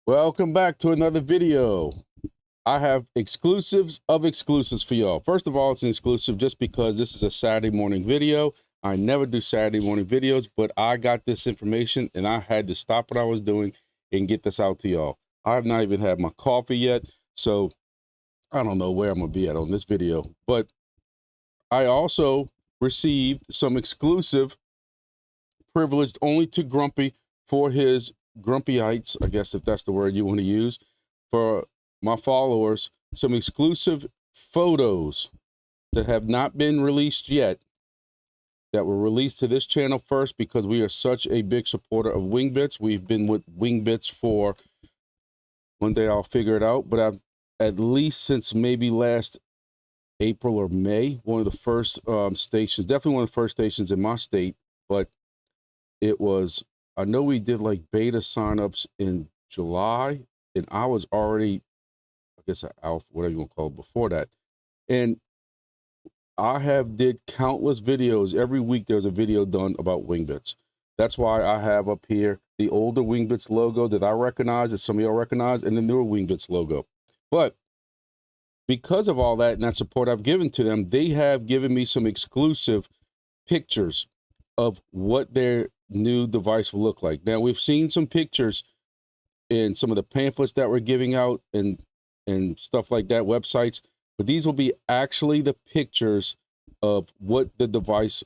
Welcome back to another video. I have exclusives of exclusives for y'all. First of all, it's an exclusive just because this is a Saturday morning video. I never do Saturday morning videos, but I got this information and I had to stop what I was doing and get this out to y'all. I have not even had my coffee yet, so I don't know where I'm gonna be at on this video, but I also received some exclusive privileged only to Grumpy for his Grumpyites, I guess if that's the word you want to use, for my followers, some exclusive photos that have not been released yet, that were released to this channel first because we are such a big supporter of Wingbits. We've been with Wingbits for, one day I'll figure it out, but I've at least since maybe last April or May, one of the first stations, definitely one of the first stations in my state, but it was, I know we did like beta signups in July, and I was already, I guess, an alpha, whatever you want to call it, before that. And I have did countless videos. Every week there's a video done about Wingbits. That's why I have up here the older Wingbits logo that I recognize, that some of y'all recognize, and the newer Wingbits logo. But because of all that and that support I've given to them, they have given me some exclusive pictures of what their new device will look like. Now, we've seen some pictures in some of the pamphlets that we're giving out and stuff like that, websites, but these will be actually the pictures of what the device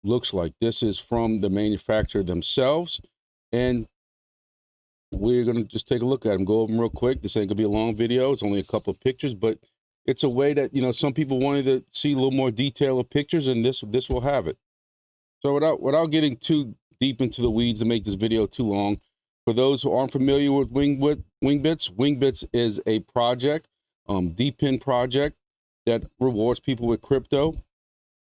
looks like. This is from the manufacturer themselves, and we're going to just take a look at them, go over them real quick. This ain't gonna be a long video. It's only a couple of pictures, but it's a way that, you know, some people wanted to see a little more detail of pictures, and this will have it. So without getting too deep into the weeds to make this video too long, for those who aren't familiar with Wingbits, Wingbits is a project, DPIN project that rewards people with crypto.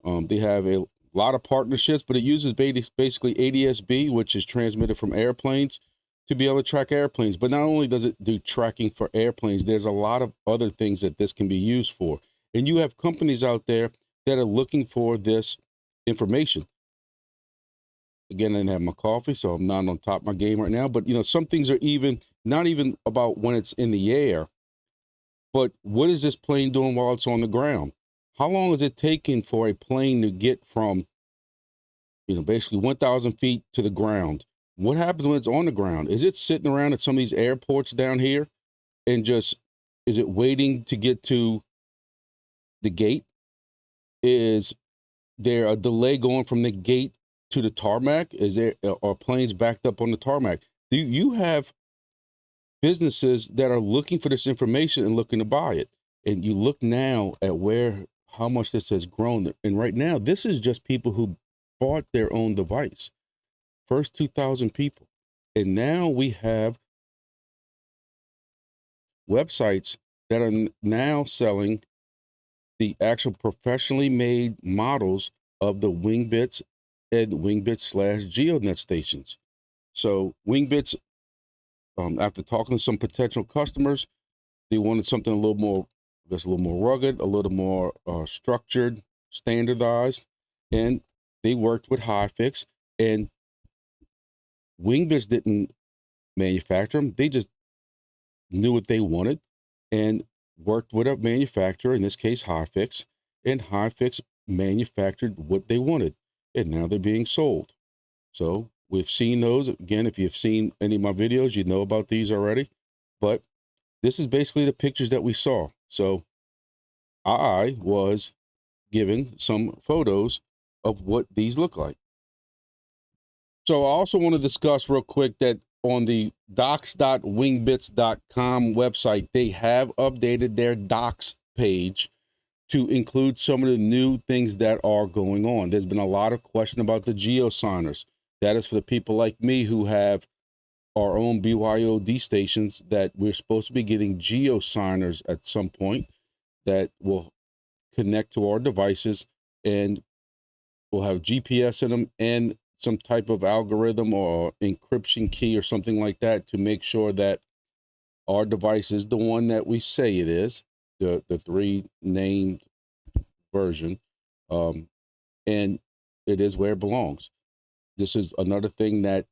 They have a lot of partnerships, but it uses basically ADS-B, which is transmitted from airplanes, to be able to track airplanes. But not only does it do tracking for airplanes, there's a lot of other things that this can be used for. And you have companies out there that are looking for this information. Again, I didn't have my coffee, so I'm not on top of my game right now. But, you know, some things are even, not even about when it's in the air, but what is this plane doing while it's on the ground? How long is it taking for a plane to get from, you know, basically 1,000 feet to the ground? What happens when it's on the ground? Is it sitting around at some of these airports down here and just, is it waiting to get to the gate? Is there a delay going from the gate to the tarmac? Is there, are planes backed up on the tarmac? You have businesses that are looking for this information and looking to buy it. And you look now at how much this has grown. And right now, this is just people who bought their own device. First 2,000 people. And now we have websites that are now selling the actual professionally made models of the Wingbits and Wingbits/GEODNET stations. So Wingbits, after talking to some potential customers, they wanted something a little more, I guess, a little more rugged, a little more structured, standardized, and they worked with HiFix. And Wingbits didn't manufacture them; they just knew what they wanted and worked with a manufacturer, in this case HiFix, and HiFix manufactured what they wanted, and now they're being sold. So we've seen those. Again, if you've seen any of my videos, you know about these already, but this is basically the pictures that we saw. So I was given some photos of what these look like. So I also want to discuss real quick that on the docs.wingbits.com website, they have updated their docs page to include some of the new things that are going on. There's been a lot of question about the geosigners. That is for the people like me who have our own BYOD stations, that we're supposed to be getting geosigners at some point that will connect to our devices and will have GPS in them and some type of algorithm or encryption key or something like that to make sure that our device is the one that we say it is, the 3 named version, and it is where it belongs. This is another thing that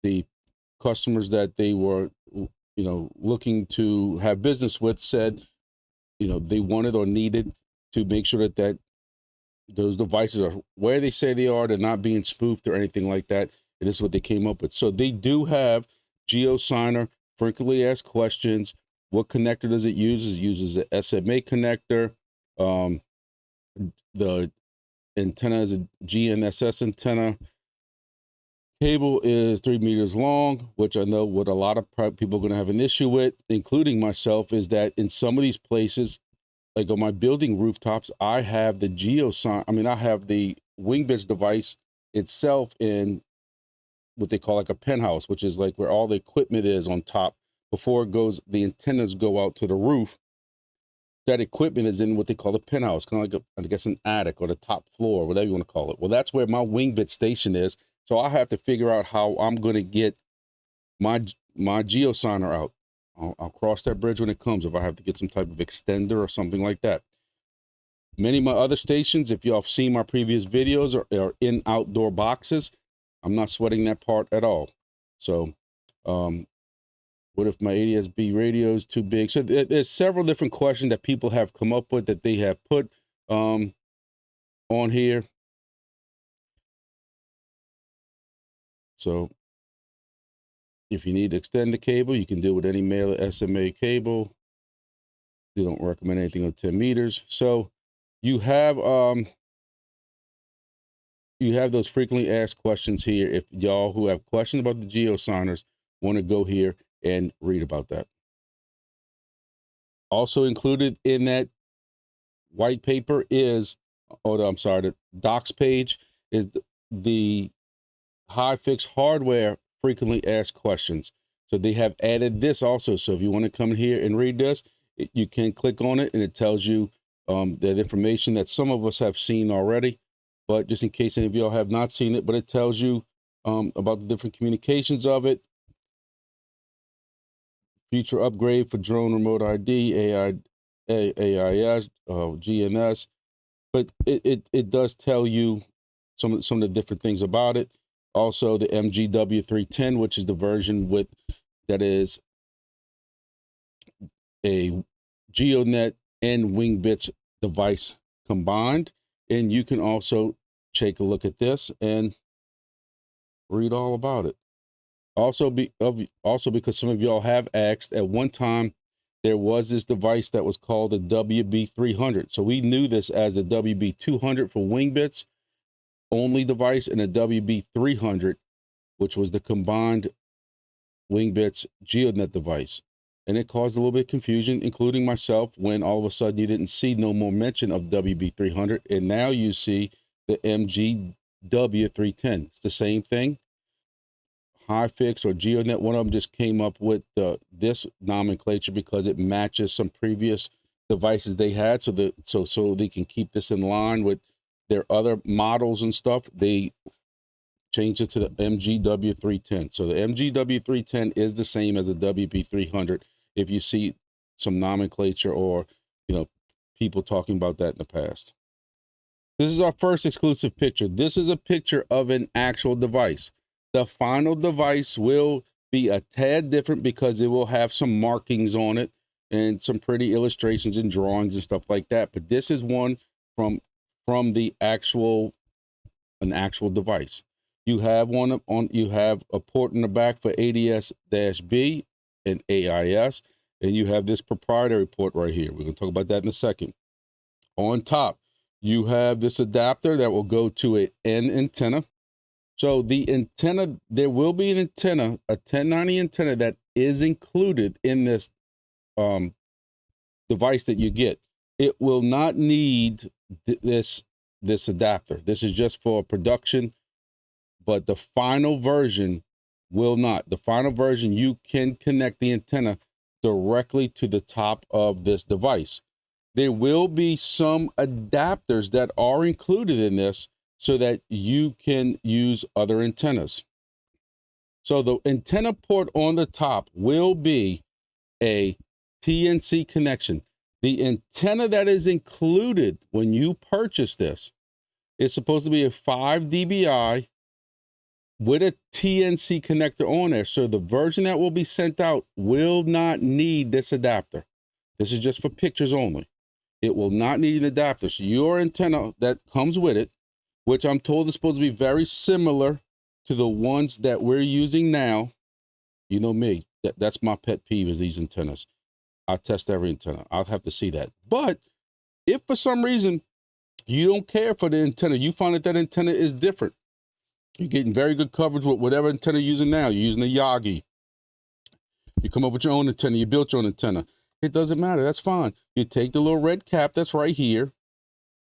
the customers that they were looking to have business with said, they wanted or needed to make sure that those devices are where they say they are. They're not being spoofed or anything like that. And this is what they came up with. So they do have GeoSigner, frequently asked questions. What connector does it use? It uses an SMA connector. The antenna is a GNSS antenna. Cable is 3 meters long, which I know what a lot of people are going to have an issue with, including myself, is that in some of these places, like on my building rooftops, I have the I have the Wingbits device itself in what they call like a penthouse, which is like where all the equipment is on top before the antennas go out to the roof. That equipment is in what they call the penthouse, kind of like I guess an attic or the top floor, whatever you want to call it. Well, that's where my Wingbits station is. So I have to figure out how I'm going to get my GeoSigner out. I'll cross that bridge when it comes if I have to get some type of extender or something like that. Many of my other stations, if y'all have seen my previous videos, are in outdoor boxes. I'm not sweating that part at all. So what if my ADS-B radio is too big? So there's several different questions that people have come up with that they have put on here. So if you need to extend the cable, you can do it with any male SMA cable. They don't recommend anything on 10 meters. So you have those frequently asked questions here. If y'all who have questions about the GeoSigners want to go here and read about that. Also included in that white paper is, the docs page is the HiFix hardware frequently asked questions. So they have added this also. So if you want to come here and read this, you can click on it and it tells you that information that some of us have seen already. But just in case any of y'all have not seen it, but it tells you about the different communications of it. Future upgrade for drone remote ID, AIS, GNS. But it does tell you some of the different things about it. Also, the MGW310, which is the version that is a GeoDNet and Wingbits device combined. And you can also take a look at this and read all about it. Also, because some of y'all have asked, at one time, there was this device that was called the WB300. So we knew this as the WB200 for Wingbits only device and a WB300, which was the combined Wingbits-GEODNET device. And it caused a little bit of confusion, including myself, when all of a sudden you didn't see no more mention of WB300. And now you see the MGW310. It's the same thing. HiFix or GeoDNet, one of them just came up with this nomenclature because it matches some previous devices they had, so they can keep this in line with their other models and stuff. They changed it to the MGW310. So the MGW310 is the same as the WB300. If you see some nomenclature or people talking about that in the past. This is our first exclusive picture. This is a picture of an actual device. The final device will be a tad different because it will have some markings on it and some pretty illustrations and drawings and stuff like that. But this is one from an actual device. You have you have a port in the back for ADS-B and AIS, and you have this proprietary port right here. We're going to talk about that in a second. On top, you have this adapter that will go to an antenna. So the antenna, there will be an antenna, a 1090 antenna that is included in this device that you get. It will not need this adapter. This is just for production, but the final version will not. The final version, you can connect the antenna directly to the top of this device. There will be some adapters that are included in this so that you can use other antennas. So the antenna port on the top will be a TNC connection. The antenna that is included when you purchase this is supposed to be a 5 dBi with a TNC connector on there. So the version that will be sent out will not need this adapter. This is just for pictures only. It will not need an adapter. So your antenna that comes with it, which I'm told is supposed to be very similar to the ones that we're using now. You know me, that's my pet peeve is these antennas. I test every antenna. I'll have to see that. But if for some reason you don't care for the antenna, you find that antenna is different. You're getting very good coverage with whatever antenna you're using now. You're using a Yagi. You come up with your own antenna. You built your own antenna. It doesn't matter. That's fine. You take the little red cap that's right here.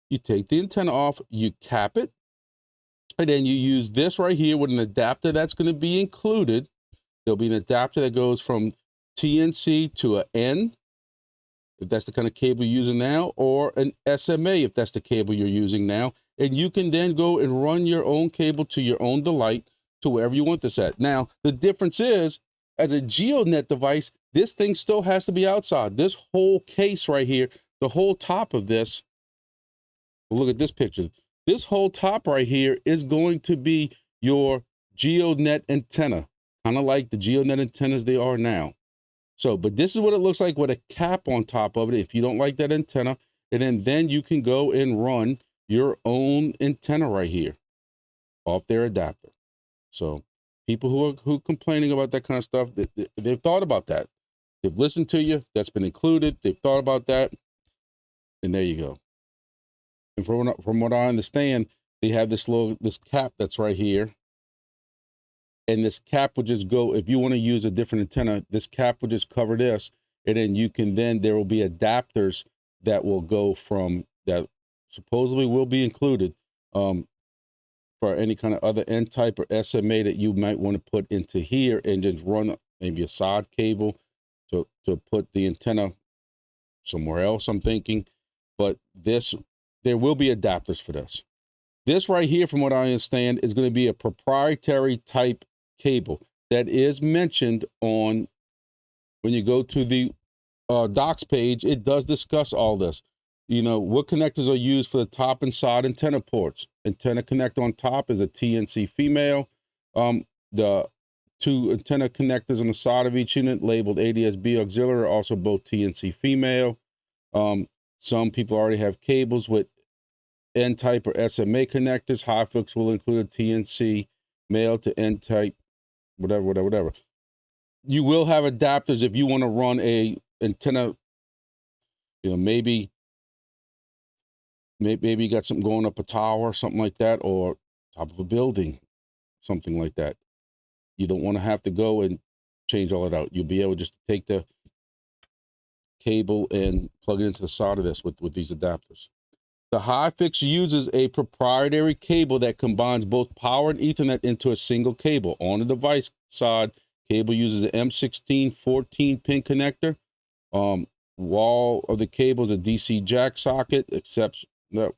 You take the antenna off. You cap it. And then you use this right here with an adapter that's going to be included. There'll be an adapter that goes from TNC to an N, if that's the kind of cable you're using now, or an SMA, if that's the cable you're using now. And you can then go and run your own cable to your own delight to wherever you want this at. Now, the difference is, as a GEODNET device, this thing still has to be outside. This whole case right here, the whole top of this, look at this picture. This whole top right here is going to be your GEODNET antenna, kind of like the GEODNET antennas they are now. So, but this is what it looks like with a cap on top of it. If you don't like that antenna, and then you can go and run your own antenna right here off their adapter. So people who are complaining about that kind of stuff, they've thought about that. They've listened to you. That's been included. They've thought about that. And there you go. And from what I understand, they have this cap that's right here. And this cap would just go, if you want to use a different antenna, this cap would just cover this. And then there will be adapters that will go from, that supposedly will be included for any kind of other N type or SMA that you might want to put into here, and just run maybe a side cable to put the antenna somewhere else, I'm thinking. But there will be adapters for this. This right here, from what I understand, is going to be a proprietary type cable that is mentioned on, when you go to the docs page, it does discuss all this. You know, what connectors are used for the top and side antenna ports. Antenna connector on top is a TNC female. The two antenna connectors on the side of each unit labeled ADS-B auxiliary are also both TNC female. Some people already have cables with N-type or SMA connectors. HiFix will include a TNC male to N-type, whatever. You will have adapters if you want to run a antenna, you know, maybe you got something going up a tower or something like that, or top of a building, something like that. You don't want to have to go and change all that out. You'll be able just to take the cable and plug it into the side of this with these adapters. The HiFix uses a proprietary cable that combines both power and Ethernet into a single cable. On the device side, cable uses an M16 14-pin connector. Wall of the cable is a DC jack socket, except that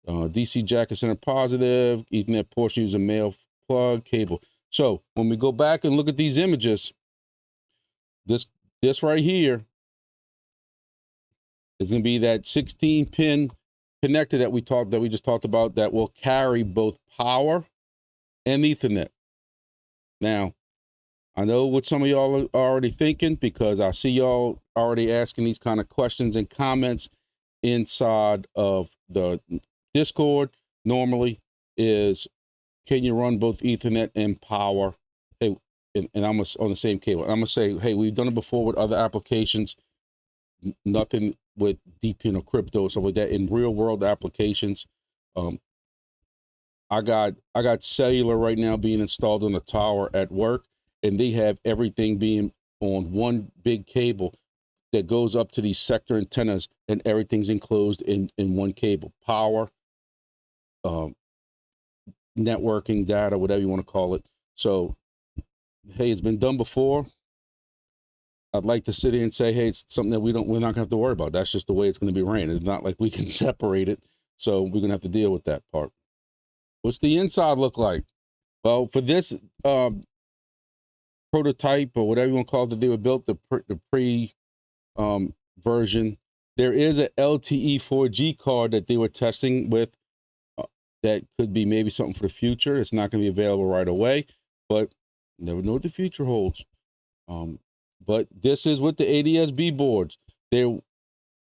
DC jack is center positive. Ethernet portion uses a male plug cable. So when we go back and look at these images, this right here is going to be that 16-pin connector that we just talked about, that will carry both power and Ethernet. Now, I know what some of y'all are already thinking, because I see y'all already asking these kind of questions and comments inside of the Discord. Normally is, can you run both Ethernet and power? Hey, and I'm on the same cable. I'm gonna say, hey, we've done it before with other applications. Nothing with DP or crypto or stuff like that. In real world applications, I got cellular right now being installed on a tower at work, and they have everything being on one big cable that goes up to these sector antennas, and everything's enclosed in one cable. Power, networking, data, whatever you want to call it. So, hey, it's been done before. I'd like to sit here and say, hey, it's something that we're not going to have to worry about. That's just the way it's going to be ran. It's not like we can separate it. So we're going to have to deal with that part. What's the inside look like? Well, for this prototype, or whatever you want to call it, that they were built, the pre version, there is a LTE 4G card that they were testing with that could be maybe something for the future. It's not going to be available right away, but you never know what the future holds. But this is with the ADS-B boards. So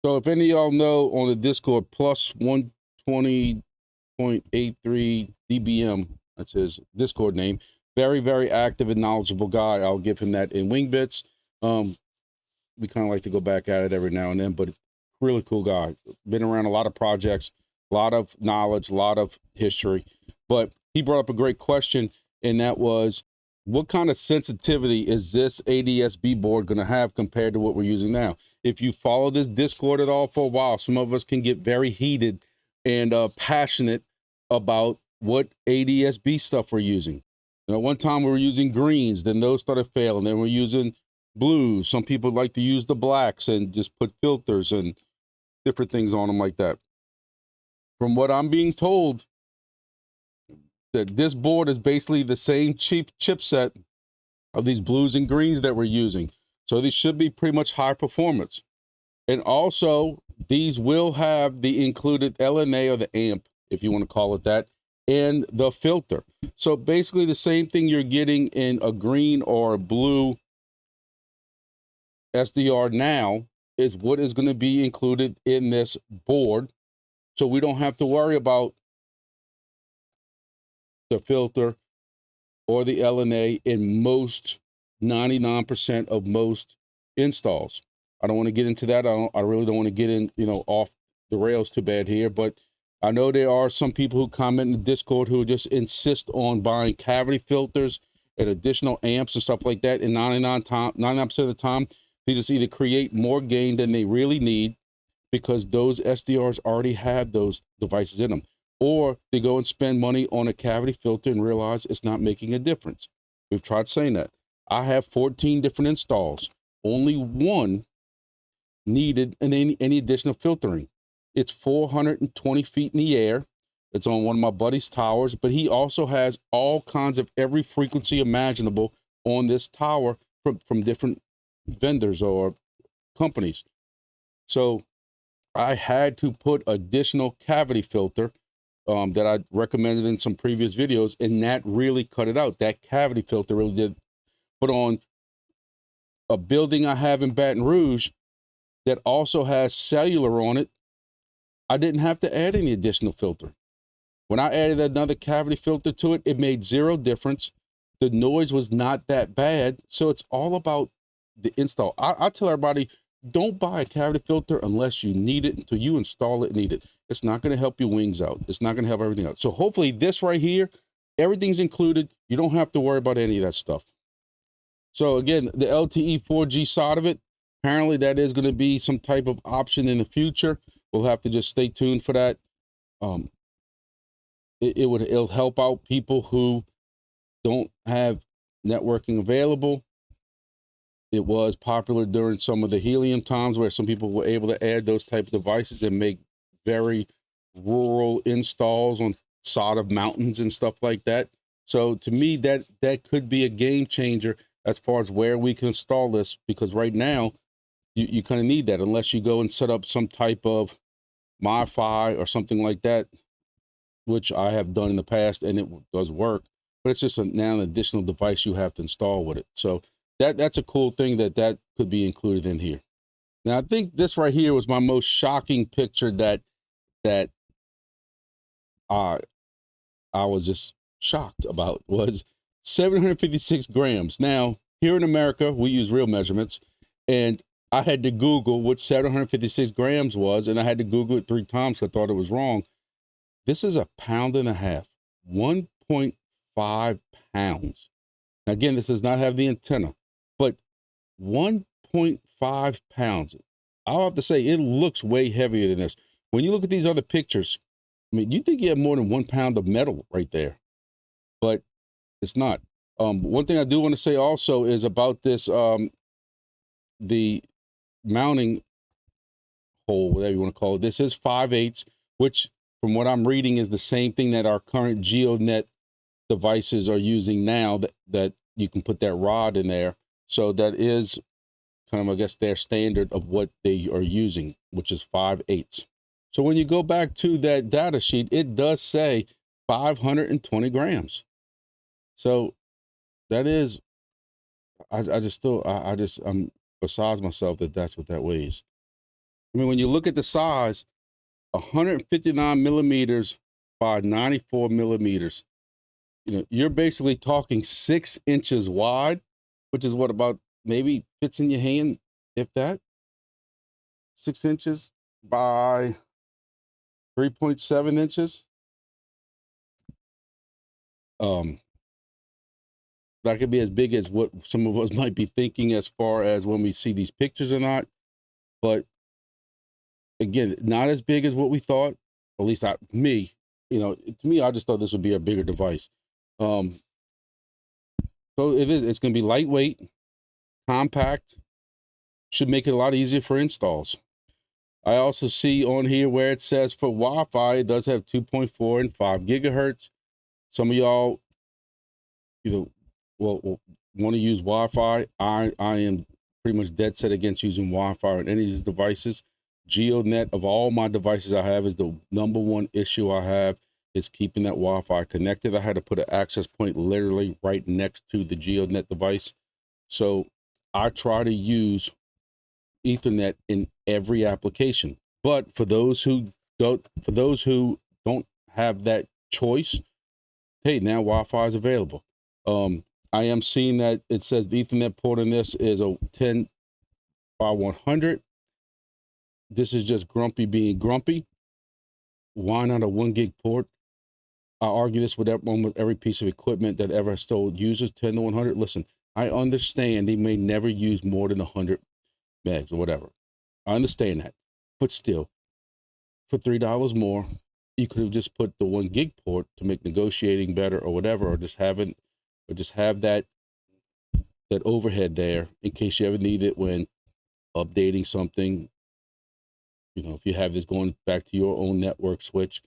if any of y'all know on the Discord, plus 120.83 dBm, that's his Discord name. Very, very active and knowledgeable guy. I'll give him that in Wingbits. We kind of like to go back at it every now and then, but really cool guy. Been around a lot of projects, a lot of knowledge, a lot of history. But he brought up a great question, and that was, what kind of sensitivity is this ADS-B board going to have compared to what we're using now? If you follow this Discord at all for a while, some of us can get very heated and passionate about what ADS-B stuff we're using. You know, one time we were using greens, then those started failing. Then we're using blues. Some people like to use the blacks and just put filters and different things on them like that. From what I'm being told, that this board is basically the same cheap chipset of these blues and greens that we're using. So these should be pretty much high performance. And also, these will have the included LNA, or the amp, if you want to call it that, and the filter. So basically the same thing you're getting in a green or a blue SDR now is what is going to be included in this board. So we don't have to worry about the filter or the LNA in most 99% of most installs. I don't want to get into that. I really don't want to get in, off the rails too bad here, but I know there are some people who comment in the Discord who just insist on buying cavity filters and additional amps and stuff like that. And 99% of the time, they just either create more gain than they really need because those SDRs already have those devices in them, or they go and spend money on a cavity filter and realize it's not making a difference. We've tried saying that. I have 14 different installs. Only one needed any additional filtering. It's 420 feet in the air. It's on one of my buddy's towers, but he also has all kinds of every frequency imaginable on this tower from different vendors or companies. So I had to put additional cavity filter that I recommended in some previous videos, and that really cut it out. That cavity filter really did. But on a building I have in Baton Rouge that also has cellular on it, I didn't have to add any additional filter. When I added another cavity filter to it, it made zero difference. The noise was not that bad. So it's all about the install. I tell everybody, don't buy a cavity filter unless you need it, until you install it and need it. It's not going to help your wings out. It's not going to help everything out. So hopefully this right here, everything's included. You don't have to worry about any of that stuff. So again, the LTE 4G side of it, apparently that is going to be some type of option in the future. We'll have to just stay tuned for that. It'll help out people who don't have networking available. It was popular during some of the helium times where some people were able to add those type of devices and make very rural installs on side of mountains and stuff like that. So to me, that could be a game changer as far as where we can install this, because right now you kind of need that unless you go and set up some type of MiFi or something like that, which I have done in the past and it does work, but it's just now an additional device you have to install with it. So that's a cool thing that could be included in here. Now I think this right here was my most shocking picture that I was just shocked about, was 756 grams. Now here in America, we use real measurements, and I had to Google what 756 grams was, and I had to Google it 3 times because I thought it was wrong. This is 1.5 pounds, 1.5 pounds. Now, again, this does not have the antenna, but 1.5 pounds. I'll have to say it looks way heavier than this. When you look at these other pictures, I mean, you think you have more than 1 pound of metal right there, but it's not. One thing I do want to say also is about this, the mounting hole, whatever you want to call it. This is 5/8, which from what I'm reading is the same thing that our current GEODNET devices are using now, that you can put that rod in there. So that is kind of, I guess, their standard of what they are using, which is 5/8. So when you go back to that data sheet, it does say 520 grams. So that is, I'm besides myself that that's what that weighs. I mean, when you look at the size, 159 millimeters by 94 millimeters, you know, you're basically talking 6 inches wide, which is what, about maybe fits in your hand, if that. 6 inches by 3.7 inches. That could be as big as what some of us might be thinking as far as when we see these pictures or not. But again, not as big as what we thought, at least me, you know, to me, I just thought this would be a bigger device. So it's going to be lightweight, compact, should make it a lot easier for installs. I also see on here where it says for Wi-Fi, it does have 2.4 and 5 gigahertz. Some of y'all, you know, well want to use Wi-Fi. I am pretty much dead set against using Wi-Fi on any of these devices. GEODNET, of all my devices I have, is the #1 issue I have, is keeping that Wi-Fi connected. I had to put an access point literally right next to the GEODNET device. So I try to use Ethernet in every application. But for those who don't have that choice, hey, now Wi-Fi is available. I am seeing that it says the Ethernet port in this is a 10 by 100. This is just grumpy being grumpy. Why not a 1 gig port? I argue this with every piece of equipment that ever still uses 10 to 100. Listen, I understand they may never use more than 100 megs or whatever. I understand that, but still, for $3 more, you could have just put the 1 gig port to make negotiating better or whatever, or just have that overhead there in case you ever need it when updating something. You know, if you have this going back to your own network switch,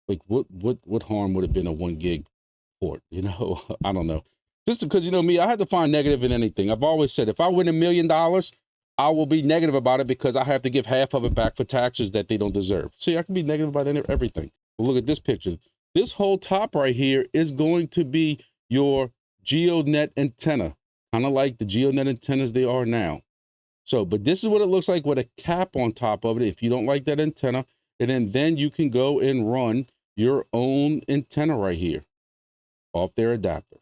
like what harm would have been a 1 gig port? You know, I don't know. Just because, you know me, I have to find negative in anything. I've always said, if I win $1 million, I will be negative about it because I have to give half of it back for taxes that they don't deserve. See, I can be negative about everything. But look at this picture. This whole top right here is going to be your GEODNET antenna, kind of like the GEODNET antennas they are now. So, but this is what it looks like with a cap on top of it if you don't like that antenna. And then you can go and run your own antenna right here off their adapter.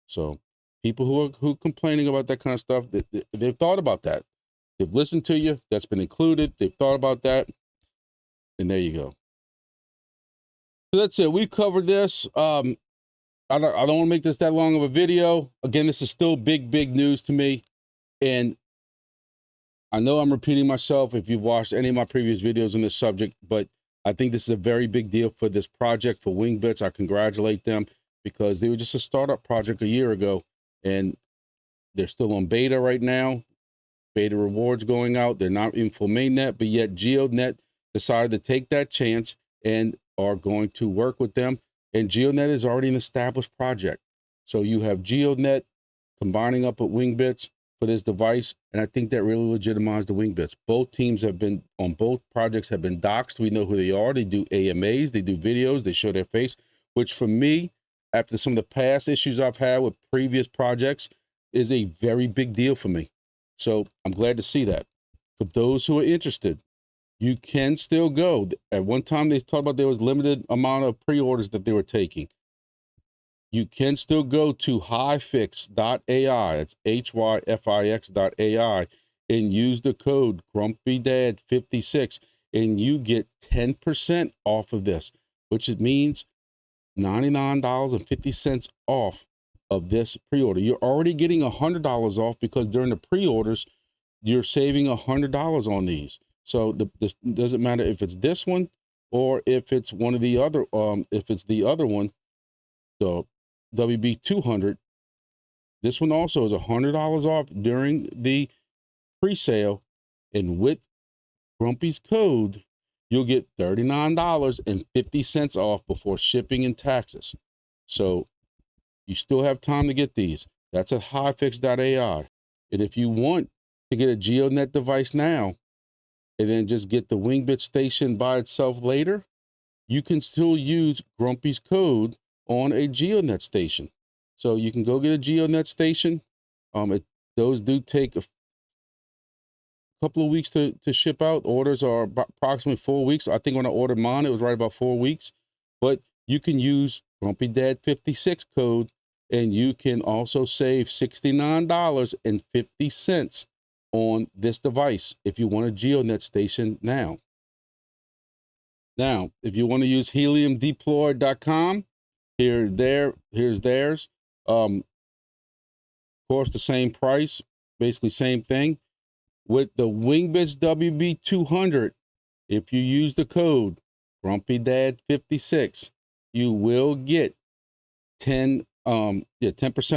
So people who are complaining about that kind of stuff, they've thought about that. They've listened to you. That's been included. They've thought about that. And there you go. So that's it. We covered this. I don't want to make this that long of a video. Again, this is still big news to me. And I know I'm repeating myself if you've watched any of my previous videos on this subject, but I think this is a very big deal for this project, for Wingbits. I congratulate them because they were just a startup project a year ago, and they're still on beta right now. Beta rewards going out. They're not in full mainnet, but yet GEODNET decided to take that chance and are going to work with them. And GEODNET is already an established project. So you have GEODNET combining up with Wingbits for this device. And I think that really legitimized the Wingbits. Both teams have been on both projects have been doxxed. We know who they are. They do AMAs, they do videos, they show their face, which for me, after some of the past issues I've had with previous projects, is a very big deal for me. So I'm glad to see that. For those who are interested, you can still go. At one time, they talked about there was limited amount of pre-orders that they were taking. You can still go to hivefix.ai. It's HYFIX.ai and use the code GrumpyDad56 and you get 10% off of this, which it means $99.50 off of this pre-order. You're already getting $100 off because during the pre-orders, you're saving $100 on these. So this doesn't matter if it's this one or if it's one of the other, if it's the other one, the WB200. This one also is $100 off during the pre-sale, and with Grumpy's code, you'll get $39.50 off before shipping and taxes. So you still have time to get these. That's at hivefix.ai. And if you want to get a GEODNET device now, and then just get the Wingbits station by itself later, you can still use Grumpy's code on a GeoDNet station. So you can go get a GeoDNet station. Those do take a couple of weeks to ship out. Orders are approximately 4 weeks. I think when I ordered mine, it was right about 4 weeks. But you can use Grumpy Dad 56 code, and you can also save $69.50 on this device if you want a GeoDNet station now. Now, if you want to use heliumdeploy.com, here's theirs. Of course, the same price, basically same thing. With the Wingbits WB200, if you use the code GrumpyDad56, you will get 10%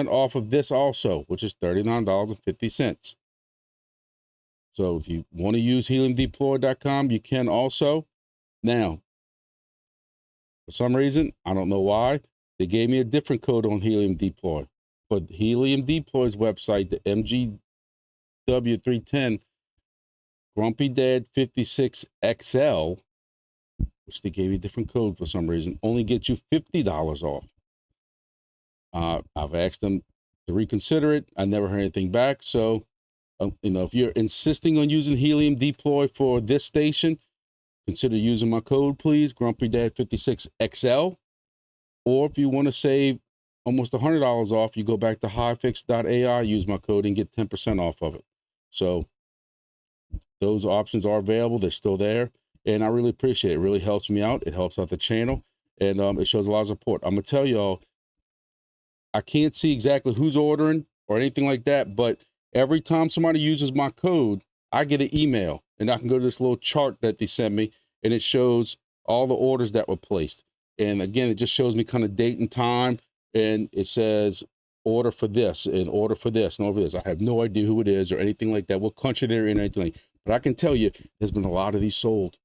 off of this also, which is $39.50. So if you want to use heliumdeploy.com, you can also. Now, for some reason, I don't know why, they gave me a different code on Helium Deploy. But Helium Deploy's website, the MGW310 Grumpy Dad 56XL, which they gave you a different code for some reason, only gets you $50 off. I've asked them to reconsider it. I never heard anything back. So, if you're insisting on using Helium Deploy for this station, consider using my code, please, Grumpy Dad 56XL. Or if you want to save almost $100 off, you go back to hivefix.ai, use my code, and get 10% off of it. So those options are available. They're still there. And I really appreciate it. It really helps me out. It helps out the channel. And it shows a lot of support. I'm going to tell y'all, I can't see exactly who's ordering or anything like that. But every time somebody uses my code, I get an email. And I can go to this little chart that they sent me. And it shows all the orders that were placed. And again, it just shows me kind of date and time. And it says order for this and order for this and over this. I have no idea who it is or anything like that, what country they're in or anything like that. But I can tell you, there's been a lot of these sold.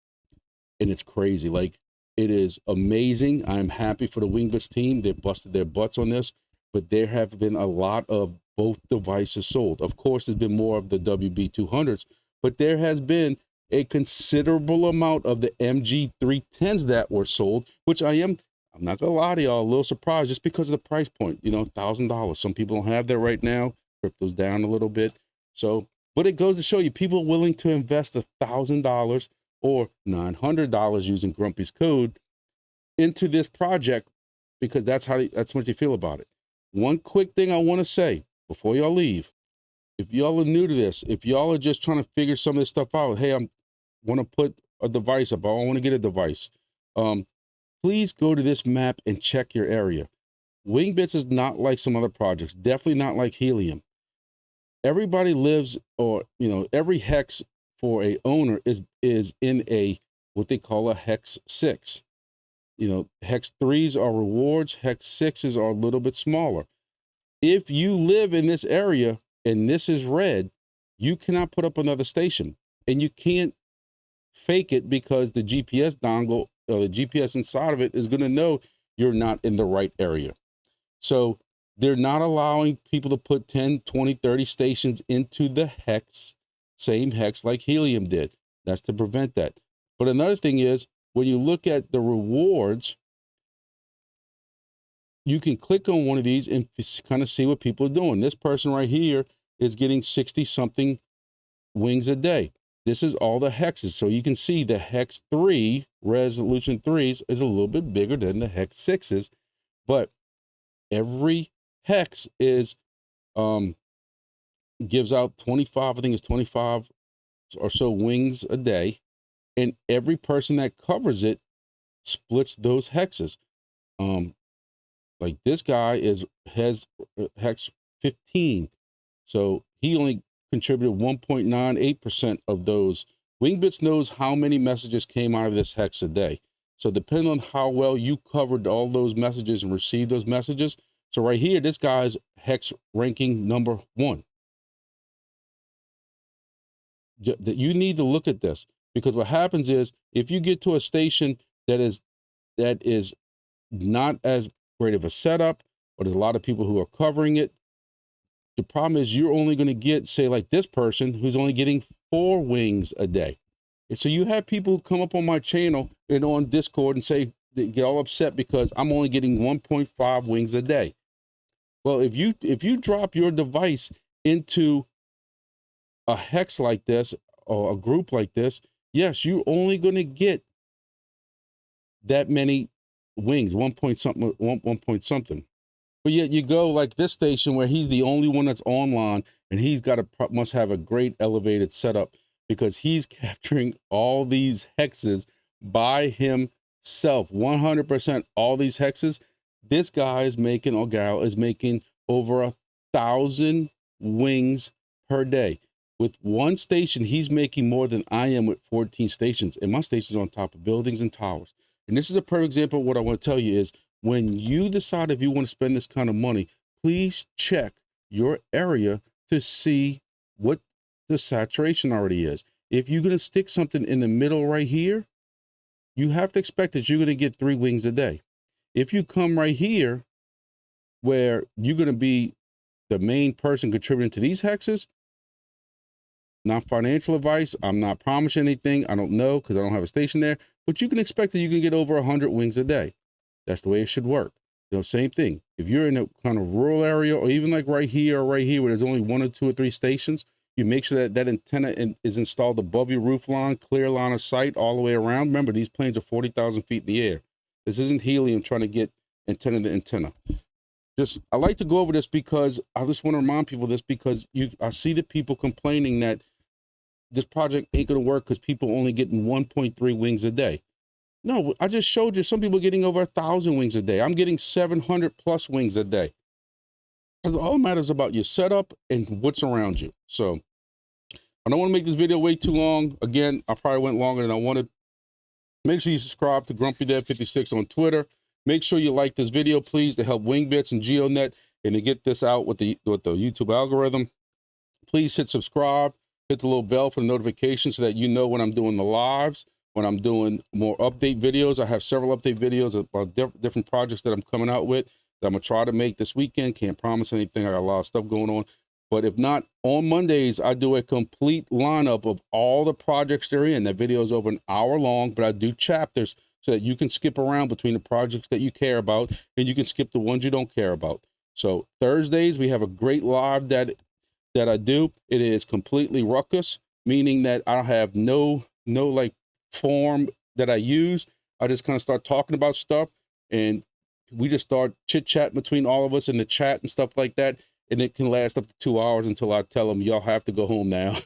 And it's crazy. Like, it is amazing. I'm happy for the Wingbits team. They busted their butts on this. But there have been a lot of both devices sold. Of course, there's been more of the WB200s. But there has been a considerable amount of the MG310s that were sold, which I'm not gonna lie to y'all, a little surprised just because of the price point, $1,000. Some people don't have that right now. Crypto's down a little bit. So, but it goes to show you people are willing to invest $1,000 or $900 using Grumpy's code into this project because that's what you feel about it. One quick thing I want to say before y'all leave. If y'all are new to this, if y'all are just trying to figure some of this stuff out, hey, I want to put a device up, I want to get a device. Please go to this map and check your area. Wingbits is not like some other projects, definitely not like Helium. Everybody lives, or every hex for a owner is in a what they call a hex 6. Hex 3s are rewards, hex 6s are a little bit smaller. If you live in this area and this is red, you cannot put up another station, and you can't fake it because the GPS dongle or the GPS inside of it is going to know you're not in the right area. So they're not allowing people to put 10, 20, 30 stations into the hex, same hex like Helium did. That's to prevent that. But another thing is, when you look at the rewards, you can click on one of these and kind of see what people are doing. This person right here is getting 60 something wings a day. This is all the hexes. So you can see the hex 3, resolution 3s is a little bit bigger than the hex 6s, but every hex is, gives out 25, I think it's 25 or so wings a day. And every person that covers it splits those hexes. Like this guy has hex 15. So he only contributed 1.98% of those. Wingbits knows how many messages came out of this hex a day. So depending on how well you covered all those messages and received those messages. So right here, this guy's hex ranking number 1. You need to look at this, because what happens is if you get to a station that is not as great of a setup, or there's a lot of people who are covering it, the problem is you're only going to get, say, like this person who's only getting 4 wings a day. And so you have people who come up on my channel and on Discord and say, they get all upset because I'm only getting 1.5 wings a day. Well, if you drop your device into a hex like this or a group like this, yes, you're only going to get that many wings, 1 point something, 1 point something. But yet you go like this station where he's the only one that's online, and he's got must have a great elevated setup because he's capturing all these hexes by himself, 100%. All these hexes. This guy is making, or gal is making, over 1,000 wings per day. With one station, he's making more than I am with 14 stations, and my station's on top of buildings and towers. And this is a perfect example of what I want to tell you is, when you decide if you want to spend this kind of money, please check your area to see what the saturation already is. If you're going to stick something in the middle right here, you have to expect that you're going to get 3 wings a day. If you come right here, where you're going to be the main person contributing to these hexes, not financial advice, I'm not promising anything, I don't know because I don't have a station there, but you can expect that you can get over 100 wings a day. That's the way it should work. You know, same thing. If you're in a kind of rural area, or even like right here where there's only 1 or 2 or 3 stations, you make sure that that antenna is installed above your roof line, clear line of sight all the way around. Remember, these planes are 40,000 feet in the air. This isn't helium trying to get antenna to antenna. I like to go over this because I just want to remind people this, because I see the people complaining that this project ain't going to work because people only getting 1.3 wings a day. No, I just showed you some people getting over 1,000 wings a day. I'm getting 700 plus wings a day. All matters about your setup and what's around you. So I don't want to make this video way too long. Again, I probably went longer than I wanted. Make sure you subscribe to GrumpyDev56 on Twitter. Make sure you like this video, please, to help Wingbits and GeoDNet and to get this out with the YouTube algorithm. Please hit subscribe, hit the little bell for the notification so that you know when I'm doing the lives, when I'm doing more update videos. I have several update videos about different projects that I'm coming out with that I'm going to try to make this weekend. Can't promise anything. I got a lot of stuff going on. But if not, on Mondays, I do a complete lineup of all the projects they're in. That video is over an hour long, but I do chapters so that you can skip around between the projects that you care about, and you can skip the ones you don't care about. So Thursdays, we have a great live that I do. It is completely ruckus, meaning that I have no like form that I use. I just kind of start talking about stuff, and we just start chit chat between all of us in the chat and stuff like that. And it can last up to 2 hours until I tell them y'all have to go home now.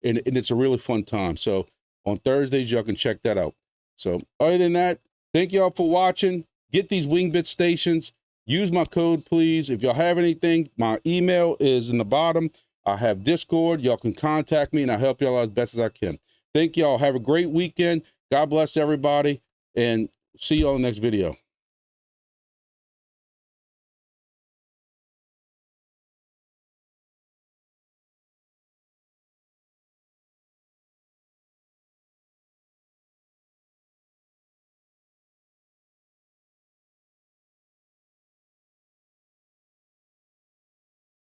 and it's a really fun time. So on Thursdays, y'all can check that out. So other than that, thank y'all for watching. Get these Wingbits stations. Use my code, please. If y'all have anything, my email is in the bottom. I have Discord. Y'all can contact me, and I'll help y'all out as best as I can. Thank y'all. Have a great weekend. God bless everybody, and see y'all in the next video.